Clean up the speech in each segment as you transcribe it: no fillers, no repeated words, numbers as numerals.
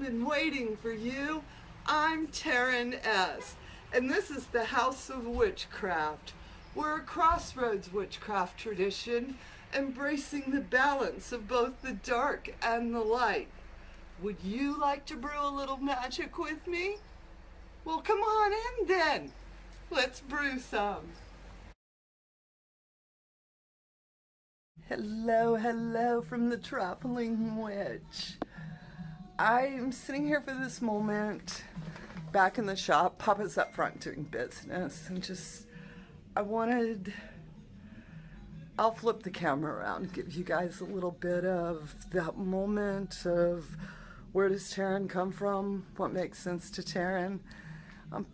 been waiting for you. I'm Taren S, and this is the House of Witchcraft. We're a Crossroads Witchcraft tradition, embracing the balance of both the dark and the light. Would you like to brew a little magic with me? Well, come on in then. Let's brew some. Hello, hello from the Traveling Witch. I'm sitting here for this moment back in the shop. Papa's up front doing business, and I'll flip the camera around and give you guys a little bit of that moment of where does Taren come from, what makes sense to Taren.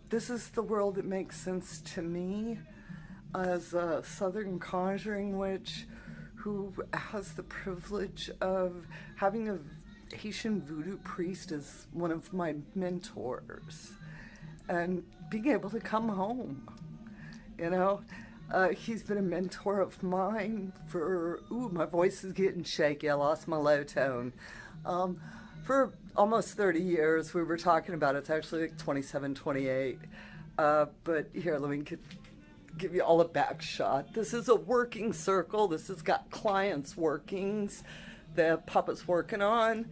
This is the world that makes sense to me as a Southern Conjuring Witch who has the privilege of having a Haitian voodoo priest as one of my mentors and being able to come home. He's been a mentor of mine for, my voice is getting shaky, I lost my low tone. For almost 30 years. We were talking about it's actually like 27, 28. But here, let me give you all a back shot. This is a working circle. This has got clients' workings that Papa's working on.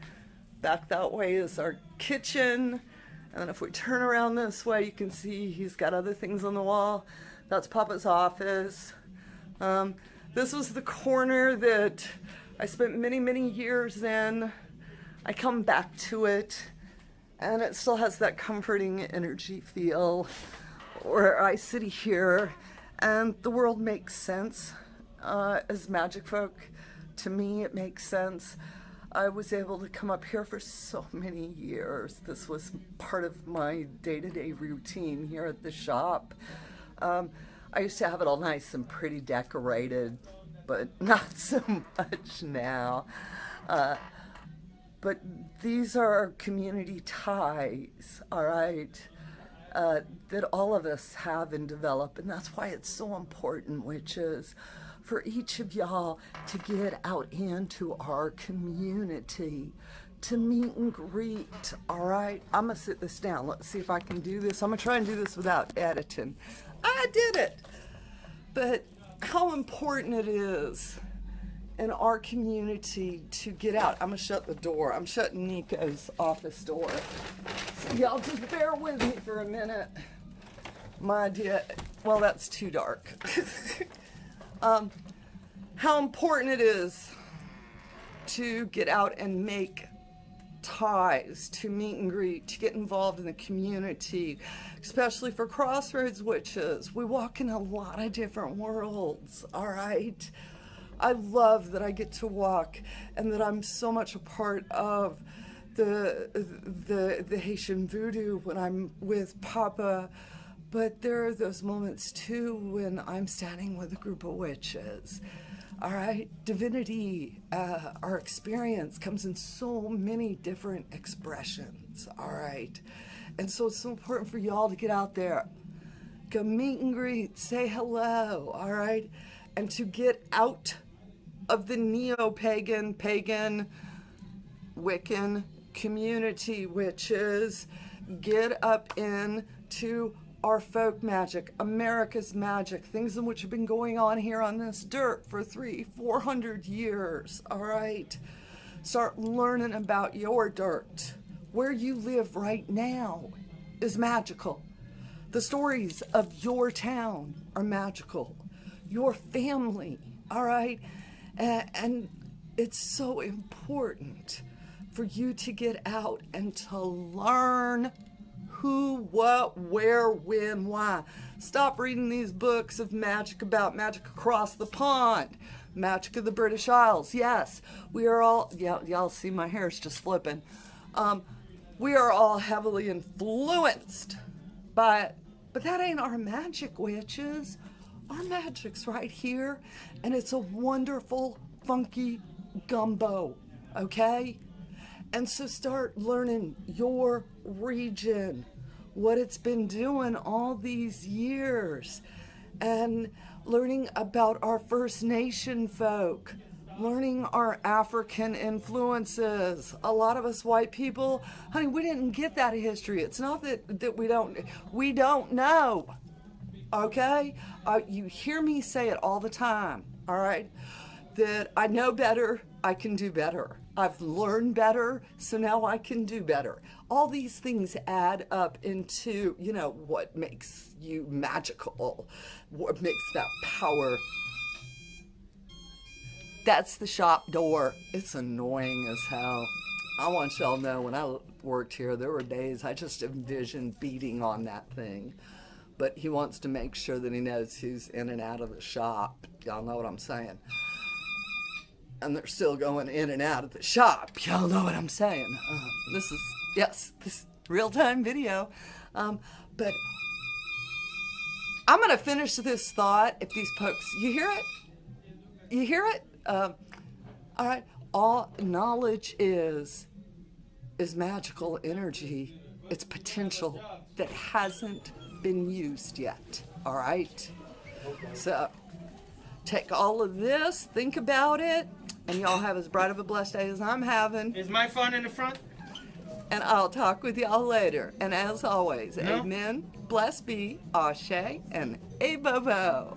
Back that way is our kitchen. And then if we turn around this way, you can see he's got other things on the wall. That's Papa's office. This was the corner that I spent many, many years in. I come back to it, and it still has that comforting energy feel where I sit here, and the world makes sense. As magic folk, to me, it makes sense. I was able to come up here for so many years. This was part of my day-to-day routine here at the shop. I used to have it all nice and pretty decorated, but not so much now. But these are community ties, all right, that all of us have and develop. And that's why it's so important, witches, for each of y'all to get out into our community, to meet and greet, all right? I'm going to sit this down. Let's see if I can do this. I'm going to try and do this without editing. I did it. But how important it is in our community to get out. I'm gonna shut the door. I'm shutting Nico's office door. So y'all just bear with me for a minute. My idea, well, that's too dark. How important it is to get out and make ties, to meet and greet, to get involved in the community, especially for Crossroads Witches. We walk in a lot of different worlds, all right? I love that I get to walk and that I'm so much a part of the Haitian voodoo when I'm with Papa. But there are those moments too when I'm standing with a group of witches. All right, divinity, our experience comes in so many different expressions. All right, and so it's so important for y'all to get out there, go meet and greet, say hello. All right, and to get out of the neo-pagan, pagan, Wiccan community, witches, get up into our folk magic, America's magic, things in which have been going on here on this dirt for 300-400 years, all right? Start learning about your dirt. Where you live right now is magical. The stories of your town are magical. Your family, all right? And it's so important for you to get out and to learn who, what, where, when, why. Stop reading these books of magic about magic across the pond, magic of the British Isles. Yes, we are all, y'all see my hair's just flipping. We are all heavily influenced by it, but that ain't our magic, witches. Our magic's right here, and it's a wonderful, funky gumbo, okay? And so start learning your region, what it's been doing all these years, and learning about our First Nation folk, learning our African influences. A lot of us white people, honey, we didn't get that history. It's not that we don't know, okay? You hear me say it all the time, all right? That I know better, I can do better. I've learned better, so now I can do better. All these things add up into, what makes you magical, what makes that power. That's the shop door. It's annoying as hell. I want y'all to know when I worked here, there were days I just envisioned beating on that thing. But he wants to make sure that he knows who's in and out of the shop. Y'all know what I'm saying. And they're still going in and out of the shop. Y'all know what I'm saying. This is real-time video. But I'm going to finish this thought if these folks, you hear it? You hear it? All right. All knowledge is magical energy. It's potential that hasn't been used yet. All right. So take all of this, think about it, and y'all have as bright of a blessed day as I'm having. Is my phone in the front? And I'll talk with y'all later. And as always, No. amen, bless be, ashe, and a-bo-bo.